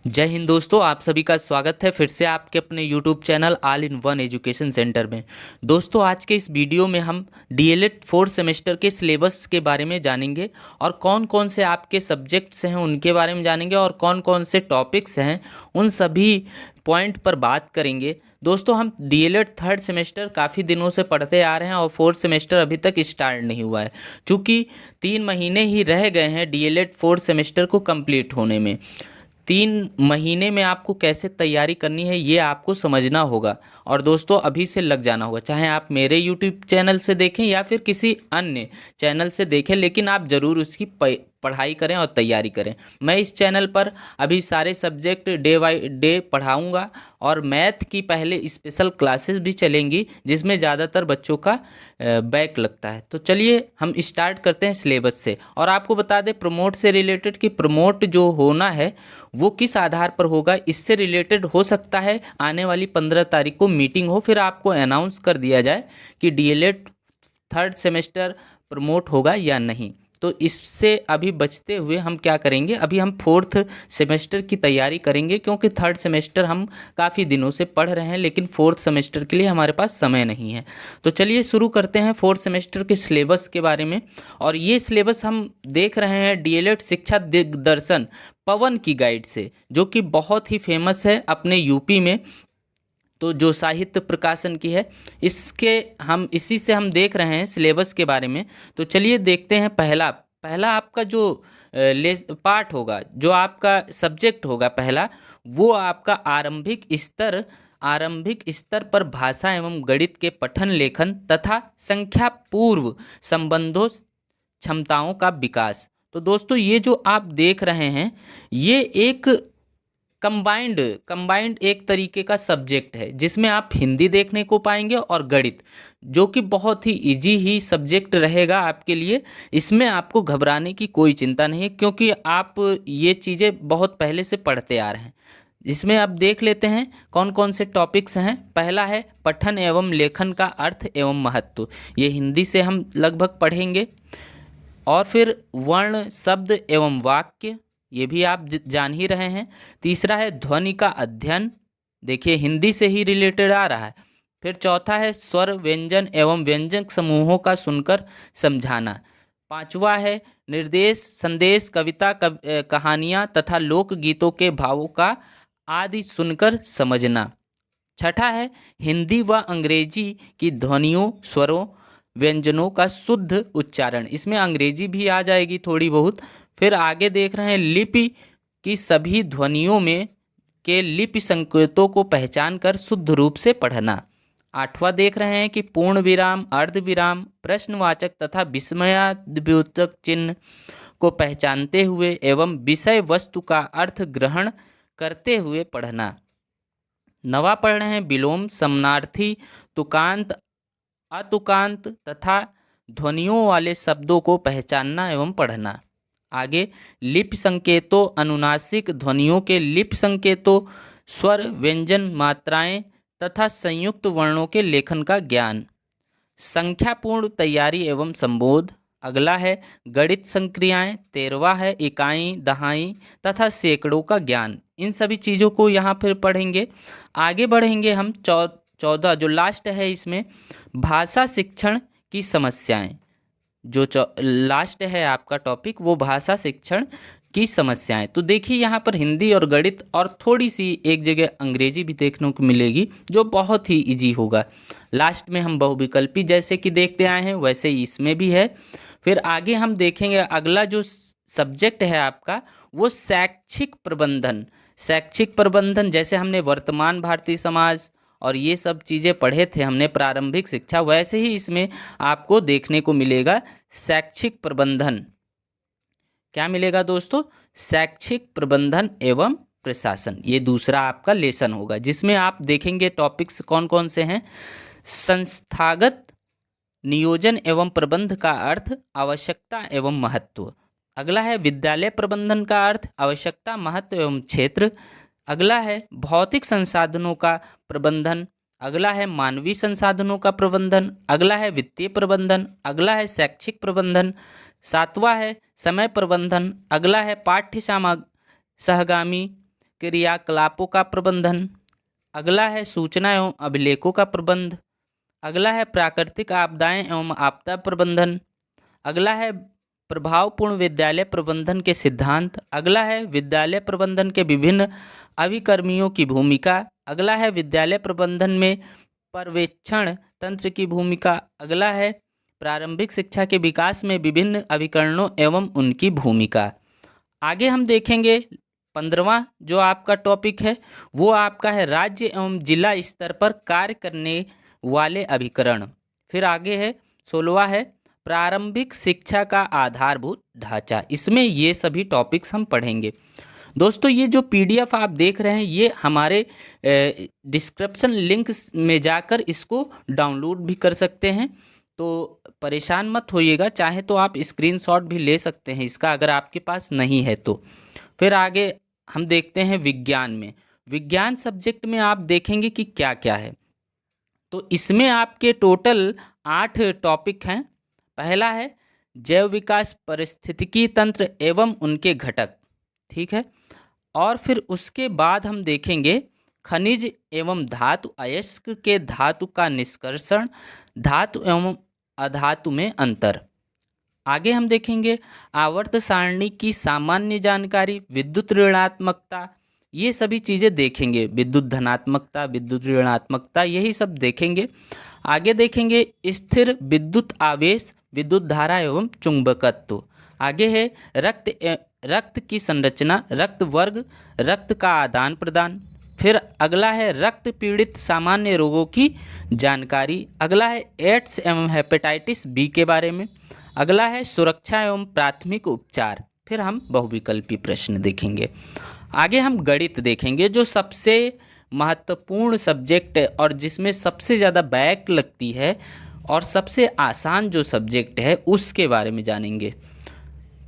जय हिंद दोस्तों, आप सभी का स्वागत है फिर से आपके अपने YouTube channel all in one education centre में। दोस्तों, आज के इस वीडियो में हम डीएलएड फोर्थ सेमेस्टर के सिलेबस के बारे में जानेंगे और कौन कौन से आपके सब्जेक्ट्स हैं उनके बारे में जानेंगे और कौन कौन से टॉपिक्स हैं उन सभी पॉइंट पर बात करेंगे। दोस्तों, हम डीएलएड थर्ड सेमेस्टर काफ़ी दिनों से पढ़ते आ रहे हैं और फोर्थ सेमेस्टर अभी तक स्टार्ट नहीं हुआ है, चूँकि 3 महीने ही रह गए हैं डीएलएड फोर्थ सेमेस्टर को कंप्लीट होने में। 3 महीने में आपको कैसे तैयारी करनी है ये आपको समझना होगा और दोस्तों अभी से लग जाना होगा, चाहे आप मेरे यूट्यूब चैनल से देखें या फिर किसी अन्य चैनल से देखें, लेकिन आप ज़रूर उसकी पढ़ाई करें और तैयारी करें। मैं इस चैनल पर अभी सारे सब्जेक्ट डे बाई डे पढ़ाऊंगा और मैथ की पहले स्पेशल क्लासेस भी चलेंगी जिसमें ज़्यादातर बच्चों का बैक लगता है। तो चलिए हम स्टार्ट करते हैं सिलेबस से। और आपको बता दें प्रमोट से रिलेटेड कि प्रमोट जो होना है वो किस आधार पर होगा, इससे रिलेटेड हो सकता है आने वाली 15 तारीख को मीटिंग हो, फिर आपको अनाउंस कर दिया जाए कि डीएलएड थर्ड सेमेस्टर प्रमोट होगा या नहीं। तो इससे अभी बचते हुए हम क्या करेंगे, अभी हम फोर्थ सेमेस्टर की तैयारी करेंगे, क्योंकि थर्ड सेमेस्टर हम काफ़ी दिनों से पढ़ रहे हैं लेकिन फोर्थ सेमेस्टर के लिए हमारे पास समय नहीं है। तो चलिए शुरू करते हैं फोर्थ सेमेस्टर के सिलेबस के बारे में। और ये सिलेबस हम देख रहे हैं डीएलएड शिक्षा दिग्दर्शन पवन की गाइड से, जो कि बहुत ही फेमस है अपने यूपी में। तो जो साहित्य प्रकाशन की है, इसके हम इसी से हम देख रहे हैं सिलेबस के बारे में। तो चलिए देखते हैं। पहला पहला आपका जो पार्ट होगा, जो आपका सब्जेक्ट होगा पहला, वो आपका आरंभिक स्तर पर भाषा एवं गणित के पठन लेखन तथा संख्या पूर्व संबंधों क्षमताओं का विकास। तो दोस्तों ये जो आप देख रहे हैं ये एक कंबाइंड एक तरीके का सब्जेक्ट है जिसमें आप हिंदी देखने को पाएंगे और गणित, जो कि बहुत ही इजी ही सब्जेक्ट रहेगा आपके लिए। इसमें आपको घबराने की कोई चिंता नहीं है, क्योंकि आप ये चीज़ें बहुत पहले से पढ़ते आ रहे हैं। इसमें आप देख लेते हैं कौन कौन से टॉपिक्स हैं। पहला है पठन एवं लेखन का अर्थ एवं महत्व, ये हिंदी से हम लगभग पढ़ेंगे। और फिर वर्ण शब्द एवं वाक्य, ये भी आप जान ही रहे हैं। तीसरा है ध्वनि का अध्ययन, देखिए हिंदी से ही रिलेटेड आ रहा है। फिर चौथा है स्वर व्यंजन एवं व्यंजक समूहों का सुनकर समझाना। पांचवा है निर्देश संदेश कविता कहानियाँ तथा लोकगीतों के भावों का आदि सुनकर समझना। छठा है हिंदी व अंग्रेजी की ध्वनियों स्वरों व्यंजनों का शुद्ध उच्चारण, इसमें अंग्रेजी भी आ जाएगी थोड़ी बहुत। फिर आगे देख रहे हैं लिपि की सभी ध्वनियों में के लिपि संकेतों को पहचान कर शुद्ध रूप से पढ़ना। आठवां देख रहे हैं कि पूर्ण विराम अर्ध विराम प्रश्नवाचक तथा विस्मयाद्योतक चिन्ह को पहचानते हुए एवं विषय वस्तु का अर्थ ग्रहण करते हुए पढ़ना। नवा पढ़ रहे हैं विलोम समानार्थी तुकांत अतुकांत तथा ध्वनियों वाले शब्दों को पहचानना एवं पढ़ना। आगे लिपि संकेतों अनुनासिक ध्वनियों के लिपि संकेतों स्वर व्यंजन मात्राएं तथा संयुक्त वर्णों के लेखन का ज्ञान। संख्यापूर्ण तैयारी एवं संबोध। अगला है गणित संक्रियाएं। 13वां है इकाई दहाई तथा सैकड़ों का ज्ञान। इन सभी चीज़ों को यहाँ पर पढ़ेंगे। आगे बढ़ेंगे हम 14 जो लास्ट है इसमें भाषा शिक्षण की समस्याएं। जो लास्ट है आपका टॉपिक वो भाषा शिक्षण की समस्याएं। तो देखिए यहाँ पर हिंदी और गणित और थोड़ी सी एक जगह अंग्रेजी भी देखने को मिलेगी, जो बहुत ही इजी होगा। लास्ट में हम बहुविकल्पी जैसे कि देखते आए हैं वैसे ही इसमें भी है। फिर आगे हम देखेंगे अगला जो सब्जेक्ट है आपका वो शैक्षिक प्रबंधन। शैक्षिक प्रबंधन जैसे हमने वर्तमान भारतीय समाज और ये सब चीज़ें पढ़े थे हमने प्रारंभिक शिक्षा, वैसे ही इसमें आपको देखने को मिलेगा शैक्षिक प्रबंधन। क्या मिलेगा दोस्तों? शैक्षिक प्रबंधन एवं प्रशासन, ये दूसरा आपका लेसन होगा जिसमें आप देखेंगे टॉपिक्स कौन कौन से हैं। संस्थागत नियोजन एवं प्रबंध का अर्थ आवश्यकता एवं महत्व। अगला है विद्यालय प्रबंधन का अर्थ आवश्यकता महत्व एवं क्षेत्र। अगला है भौतिक संसाधनों का प्रबंधन। अगला है मानवीय संसाधनों का प्रबंधन। अगला है वित्तीय प्रबंधन। अगला है शैक्षिक प्रबंधन। 7वां है समय प्रबंधन। अगला है पाठ्य सहगामी क्रियाकलापों का प्रबंधन। अगला है सूचना एवं अभिलेखों का प्रबंध। अगला है प्राकृतिक आपदाएं एवं आपदा प्रबंधन। अगला है प्रभावपूर्ण विद्यालय प्रबंधन के सिद्धांत। अगला है विद्यालय प्रबंधन के विभिन्न अभिकर्मियों की भूमिका। अगला है विद्यालय प्रबंधन में पर्यवेक्षण तंत्र की भूमिका। अगला है प्रारंभिक शिक्षा के विकास में विभिन्न अभिकरणों एवं उनकी भूमिका। आगे हम देखेंगे 15वां जो आपका टॉपिक है वो आपका है राज्य एवं जिला स्तर पर कार्य करने वाले अभिकरण। फिर आगे है 16वां है प्रारंभिक शिक्षा का आधारभूत ढांचा। इसमें ये सभी टॉपिक्स हम पढ़ेंगे। दोस्तों ये जो पीडीएफ आप देख रहे हैं ये हमारे डिस्क्रिप्शन लिंक में जाकर इसको डाउनलोड भी कर सकते हैं, तो परेशान मत होइएगा, चाहे तो आप स्क्रीनशॉट भी ले सकते हैं इसका अगर आपके पास नहीं है तो। फिर आगे हम देखते हैं विज्ञान में। विज्ञान सब्जेक्ट में आप देखेंगे कि क्या क्या है। तो इसमें आपके टोटल 8 टॉपिक हैं। पहला है जैव विकास पारिस्थितिकी तंत्र एवं उनके घटक, ठीक है। और फिर उसके बाद हम देखेंगे खनिज एवं धातु अयस्क के धातु का निष्कर्षण, धातु एवं अधातु में अंतर। आगे हम देखेंगे आवर्त सारणी की सामान्य जानकारी, विद्युत ऋणात्मकता, ये सभी चीज़ें देखेंगे। विद्युत धनात्मकता, विद्युत ऋणात्मकता, यही सब देखेंगे। आगे देखेंगे स्थिर विद्युत आवेश, विद्युत धारा एवं चुंबकत्व। आगे है रक्त की संरचना, रक्त वर्ग, रक्त का आदान प्रदान। फिर अगला है रक्त पीड़ित सामान्य रोगों की जानकारी। अगला है एड्स एवं हेपेटाइटिस बी के बारे में। अगला है सुरक्षा एवं प्राथमिक उपचार। फिर हम बहुविकल्पी प्रश्न देखेंगे। आगे हम गणित देखेंगे जो सबसे महत्वपूर्ण सब्जेक्ट है और जिसमें सबसे ज़्यादा बैक लगती है और सबसे आसान जो सब्जेक्ट है उसके बारे में जानेंगे।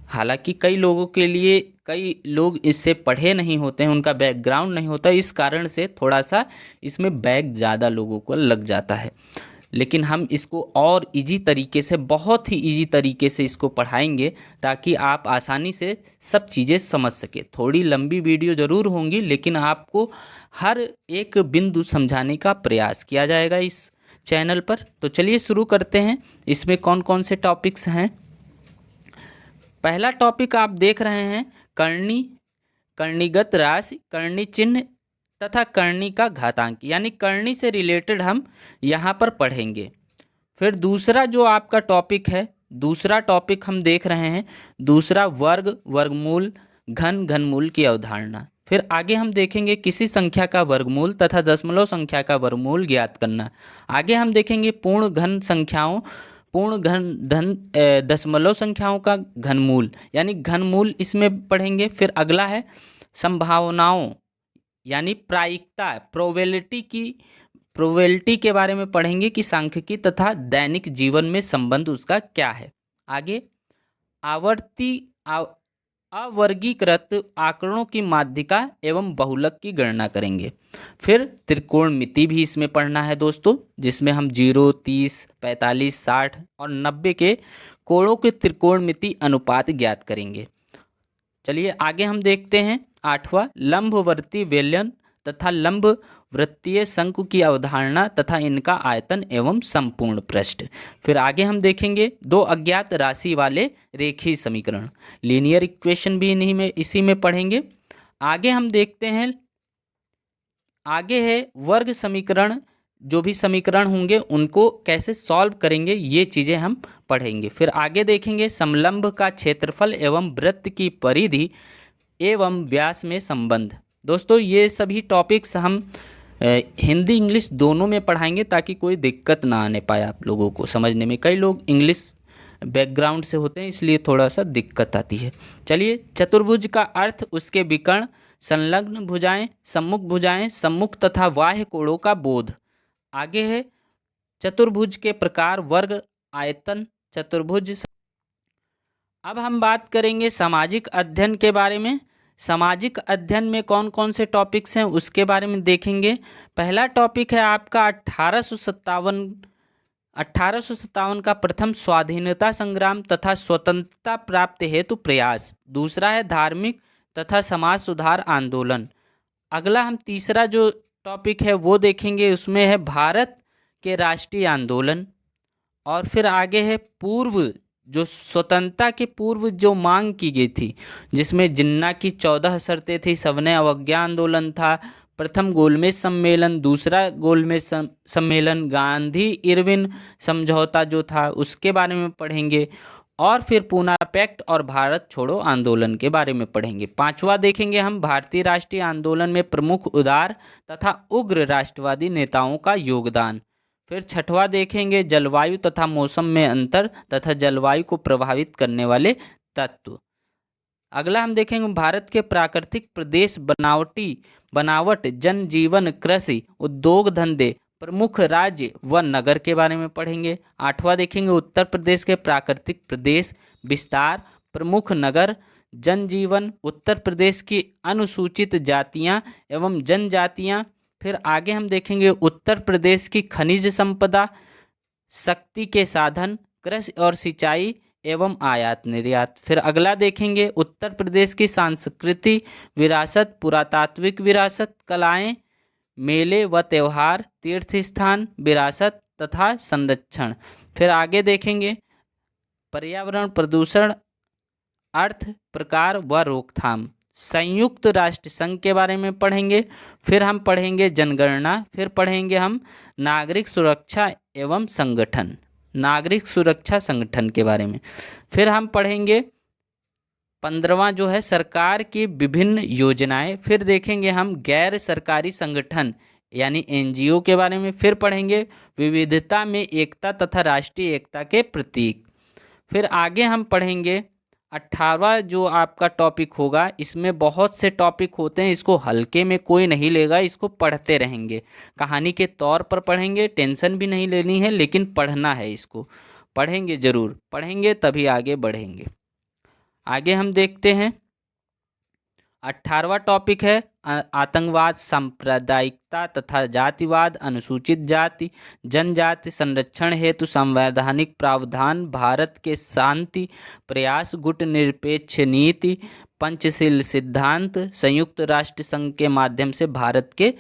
हालांकि कई लोगों के लिए कई लोग इससे पढ़े नहीं होते हैं, उनका बैकग्राउंड नहीं होता, इस कारण से थोड़ा सा इसमें बैक ज़्यादा लोगों को लग जाता है। लेकिन हम इसको और इजी तरीके से, बहुत ही इजी तरीके से इसको पढ़ाएंगे ताकि आप आसानी से सब चीज़ें समझ सके। थोड़ी लंबी वीडियो ज़रूर होंगी लेकिन आपको हर एक बिंदु समझाने का प्रयास किया जाएगा इस चैनल पर। तो चलिए शुरू करते हैं। इसमें कौन कौन से टॉपिक्स हैं। पहला टॉपिक आप देख रहे हैं करनी, करणीगत राशि, करनी चिन्ह तथा करनी का घातांक, यानी करनी से रिलेटेड हम यहाँ पर पढ़ेंगे। फिर दूसरा जो आपका टॉपिक है, दूसरा टॉपिक हम देख रहे हैं दूसरा वर्ग, वर्गमूल, घन, घनमूल की अवधारणा। फिर आगे हम देखेंगे किसी संख्या का वर्गमूल तथा दशमलव संख्या का वर्गमूल ज्ञात करना। आगे हम देखेंगे पूर्ण घन संख्याओं, पूर्ण घन दशमलव संख्याओं का घनमूल, यानी घनमूल इसमें पढ़ेंगे। फिर अगला है संभावनाओं यानी प्रायिकता, प्रोबेबिलिटी के बारे में पढ़ेंगे कि सांख्यिकी तथा दैनिक जीवन में संबंध उसका क्या है। आगे अवर्गीकृत आंकड़ों की माध्यिका एवं बहुलक की गणना करेंगे। फिर त्रिकोणमिति भी इसमें पढ़ना है दोस्तों, जिसमें हम 0, 30, 45, 60 और 90 के कोणों के त्रिकोणमिति अनुपात ज्ञात करेंगे। चलिए आगे हम देखते हैं 8वां लंबवर्ती बेलन तथा लंब वृत्तीय शंकु की अवधारणा तथा इनका आयतन एवं संपूर्ण पृष्ठ। फिर आगे हम देखेंगे 2 अज्ञात राशि वाले रेखीय समीकरण, लीनियर इक्वेशन भी इसी में पढ़ेंगे। आगे हम देखते हैं, आगे है वर्ग समीकरण, जो भी समीकरण होंगे उनको कैसे सॉल्व करेंगे ये चीज़ें हम पढ़ेंगे। फिर आगे देखेंगे समलंब का क्षेत्रफल एवं वृत्त की परिधि एवं व्यास में संबंध। दोस्तों ये सभी टॉपिक्स हम हिंदी इंग्लिश दोनों में पढ़ाएंगे ताकि कोई दिक्कत ना आने पाए आप लोगों को समझने में। कई लोग इंग्लिश बैकग्राउंड से होते हैं इसलिए थोड़ा सा दिक्कत आती है। चलिए चतुर्भुज का अर्थ, उसके विकर्ण, संलग्न भुजाएं, सम्मुख तथा बाह्य कोणों का बोध। आगे है चतुर्भुज के प्रकार, वर्ग, आयतन, चतुर्भुज। अब हम बात करेंगे सामाजिक अध्ययन के बारे में। सामाजिक अध्ययन में कौन कौन से टॉपिक्स हैं उसके बारे में देखेंगे। पहला टॉपिक है आपका 1857 का प्रथम स्वाधीनता संग्राम तथा स्वतंत्रता प्राप्ति हेतु प्रयास। दूसरा है धार्मिक तथा समाज सुधार आंदोलन। अगला हम तीसरा जो टॉपिक है वो देखेंगे, उसमें है भारत के राष्ट्रीय आंदोलन। और फिर आगे है पूर्व, जो स्वतंत्रता के पूर्व जो मांग की गई थी, जिसमें जिन्ना की 14 शर्तें थी, सविनय अवज्ञा आंदोलन था, प्रथम गोलमेज सम्मेलन, दूसरा गोलमेज सम्मेलन, गांधी इरविन समझौता जो था उसके बारे में पढ़ेंगे। और फिर पूना पैक्ट और भारत छोड़ो आंदोलन के बारे में पढ़ेंगे। पांचवा देखेंगे हम भारतीय राष्ट्रीय आंदोलन में प्रमुख उदार तथा उग्र राष्ट्रवादी नेताओं का योगदान। फिर छठवां देखेंगे जलवायु तथा मौसम में अंतर तथा जलवायु को प्रभावित करने वाले तत्व। अगला हम देखेंगे भारत के प्राकृतिक प्रदेश, बनावट, जनजीवन, कृषि, उद्योग धंधे, प्रमुख राज्य व नगर के बारे में पढ़ेंगे। आठवां देखेंगे उत्तर प्रदेश के प्राकृतिक प्रदेश, विस्तार, प्रमुख नगर, जनजीवन, उत्तर प्रदेश की अनुसूचित जातियां एवं जनजातियां। फिर आगे हम देखेंगे उत्तर प्रदेश की खनिज संपदा, शक्ति के साधन, कृषि और सिंचाई एवं आयात निर्यात। फिर अगला देखेंगे उत्तर प्रदेश की सांस्कृतिक विरासत, पुरातात्विक विरासत, कलाएं, मेले व त्योहार, तीर्थ स्थान, विरासत तथा संरक्षण। फिर आगे देखेंगे पर्यावरण, प्रदूषण, अर्थ, प्रकार व रोकथाम। संयुक्त राष्ट्र संघ के बारे में पढ़ेंगे। फिर हम पढ़ेंगे जनगणना। फिर पढ़ेंगे हम नागरिक सुरक्षा एवं संगठन, नागरिक सुरक्षा संगठन के बारे में। फिर हम पढ़ेंगे 15वां जो है सरकार की विभिन्न योजनाएं। फिर देखेंगे हम गैर सरकारी संगठन यानी एनजीओ के बारे में। फिर पढ़ेंगे विविधता में एकता तथा राष्ट्रीय एकता के प्रतीक। फिर आगे हम पढ़ेंगे 18वां जो आपका टॉपिक होगा, इसमें बहुत से टॉपिक होते हैं, इसको हल्के में कोई नहीं लेगा, इसको पढ़ते रहेंगे, कहानी के तौर पर पढ़ेंगे, टेंशन भी नहीं लेनी है, लेकिन पढ़ना है, इसको पढ़ेंगे, ज़रूर पढ़ेंगे तभी आगे बढ़ेंगे। आगे हम देखते हैं 18वां टॉपिक है आतंकवाद, सांप्रदायिकता तथा जातिवाद, अनुसूचित जाति जनजाति संरक्षण हेतु संवैधानिक प्रावधान, भारत के शांति प्रयास, गुट निरपेक्ष नीति, पंचशील सिद्धांत, संयुक्त राष्ट्र संघ के माध्यम से भारत के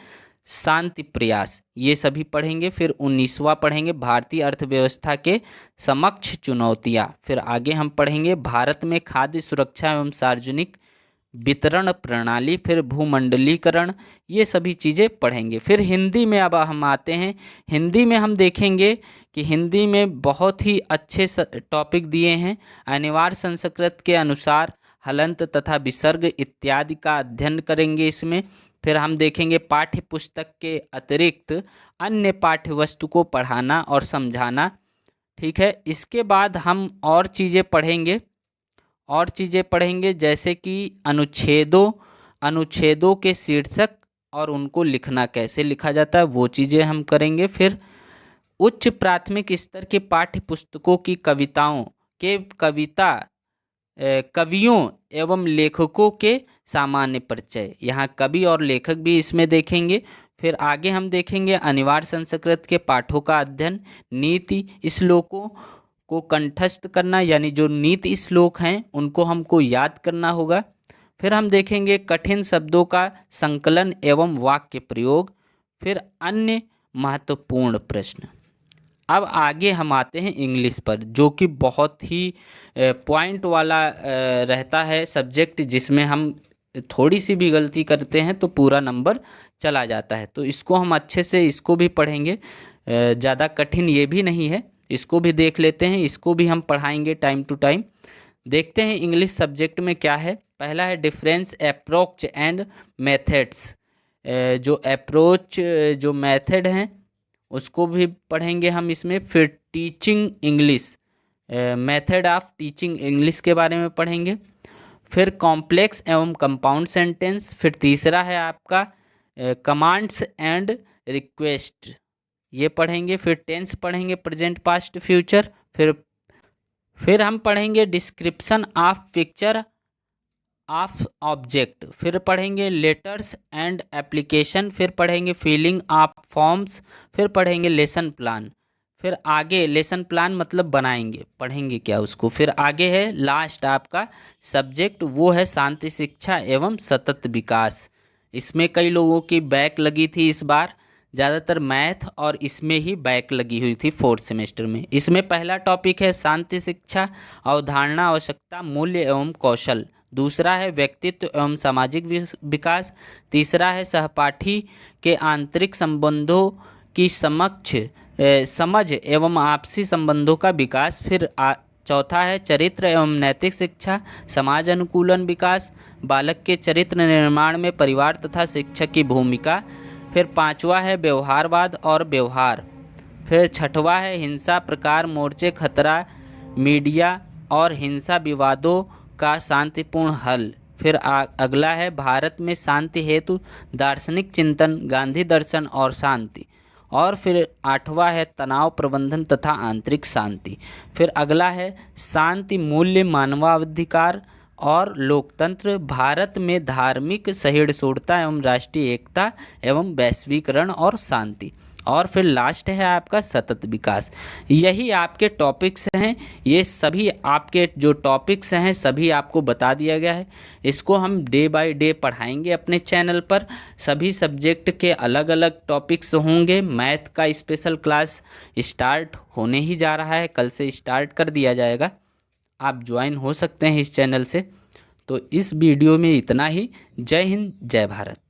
शांति प्रयास, ये सभी पढ़ेंगे। फिर 19वां पढ़ेंगे भारतीय अर्थव्यवस्था के समक्ष चुनौतियाँ। फिर आगे हम पढ़ेंगे भारत में खाद्य सुरक्षा एवं सार्वजनिक वितरण प्रणाली, फिर भूमंडलीकरण, ये सभी चीज़ें पढ़ेंगे। फिर हिंदी में अब हम आते हैं। हिंदी में हम देखेंगे कि हिंदी में बहुत ही अच्छे टॉपिक दिए हैं। अनिवार्य संस्कृत के अनुसार हलंत तथा विसर्ग इत्यादि का अध्ययन करेंगे इसमें। फिर हम देखेंगे पाठ्य पुस्तक के अतिरिक्त अन्य पाठ्य वस्तु को पढ़ाना और समझाना। ठीक है, इसके बाद हम और चीज़ें पढ़ेंगे जैसे कि अनुच्छेदों के शीर्षक और उनको लिखना कैसे लिखा जाता है, वो चीज़ें हम करेंगे। फिर उच्च प्राथमिक स्तर के पाठ्य पुस्तकों की कवियों एवं लेखकों के सामान्य परिचय, यहाँ कवि और लेखक भी इसमें देखेंगे। फिर आगे हम देखेंगे अनिवार्य संस्कृत के पाठों का अध्ययन, नीति श्लोकों को कंठस्थ करना, यानी जो नीति श्लोक हैं उनको हमको याद करना होगा। फिर हम देखेंगे कठिन शब्दों का संकलन एवं वाक्य प्रयोग। फिर अन्य महत्वपूर्ण प्रश्न। अब आगे हम आते हैं इंग्लिश पर, जो कि बहुत ही पॉइंट वाला रहता है सब्जेक्ट, जिसमें हम थोड़ी सी भी गलती करते हैं तो पूरा नंबर चला जाता है। तो इसको हम अच्छे से इसको भी पढ़ेंगे, ज़्यादा कठिन ये भी नहीं है, इसको भी देख लेते हैं, इसको भी हम पढ़ाएंगे टाइम टू टाइम। देखते हैं इंग्लिश सब्जेक्ट में क्या है। पहला है डिफरेंस, अप्रोच एंड मेथड्स। जो मेथड हैं उसको भी पढ़ेंगे हम इसमें। फिर teaching English, method of teaching English के बारे में पढ़ेंगे। फिर कॉम्प्लेक्स एवं कंपाउंड सेंटेंस। फिर तीसरा है आपका कमांड्स एंड रिक्वेस्ट, ये पढ़ेंगे। फिर टेंस पढ़ेंगे, प्रेजेंट पास्ट फ्यूचर। फिर हम पढ़ेंगे description of picture of object. फिर पढ़ेंगे लेटर्स एंड एप्लीकेशन। फिर पढ़ेंगे फिलिंग ऑफ फॉर्म्स। फिर पढ़ेंगे लेसन प्लान। फिर आगे लेसन प्लान मतलब बनाएंगे, पढ़ेंगे क्या उसको। फिर आगे है लास्ट आपका सब्जेक्ट, वो है शांति शिक्षा एवं सतत विकास। इसमें कई लोगों की बैक लगी थी इस बार, ज़्यादातर मैथ और इसमें ही बैक लगी हुई थी फोर्थ सेमेस्टर में। इसमें पहला टॉपिक है शांति शिक्षा, अवधारणा, आवश्यकता, मूल्य एवं कौशल। दूसरा है व्यक्तित्व एवं सामाजिक विकास। तीसरा है सहपाठी के आंतरिक संबंधों की समझ एवं आपसी संबंधों का विकास। फिर चौथा है चरित्र एवं नैतिक शिक्षा, समाज अनुकूलन विकास, बालक के चरित्र निर्माण में परिवार तथा शिक्षक की भूमिका। फिर पांचवा है व्यवहारवाद और व्यवहार। फिर छठवा है हिंसा प्रकार, मोर्चे, खतरा, मीडिया और हिंसा विवादों का शांतिपूर्ण हल। फिर अगला है भारत में शांति हेतु दार्शनिक चिंतन, गांधी दर्शन और शांति। और फिर आठवां है तनाव प्रबंधन तथा आंतरिक शांति। फिर अगला है शांति मूल्य, मानवाधिकार और लोकतंत्र, भारत में धार्मिक सहिष्णुता एवं राष्ट्रीय एकता एवं वैश्वीकरण और शांति। और फिर लास्ट है आपका सतत विकास। यही आपके टॉपिक्स हैं। ये सभी आपके जो टॉपिक्स हैं सभी आपको बता दिया गया है। इसको हम डे बाय डे पढ़ाएंगे अपने चैनल पर। सभी सब्जेक्ट के अलग अलग टॉपिक्स होंगे। मैथ का स्पेशल क्लास स्टार्ट होने ही जा रहा है, कल से स्टार्ट कर दिया जाएगा। आप ज्वाइन हो सकते हैं इस चैनल से। तो इस वीडियो में इतना ही। जय हिंद, जय भारत।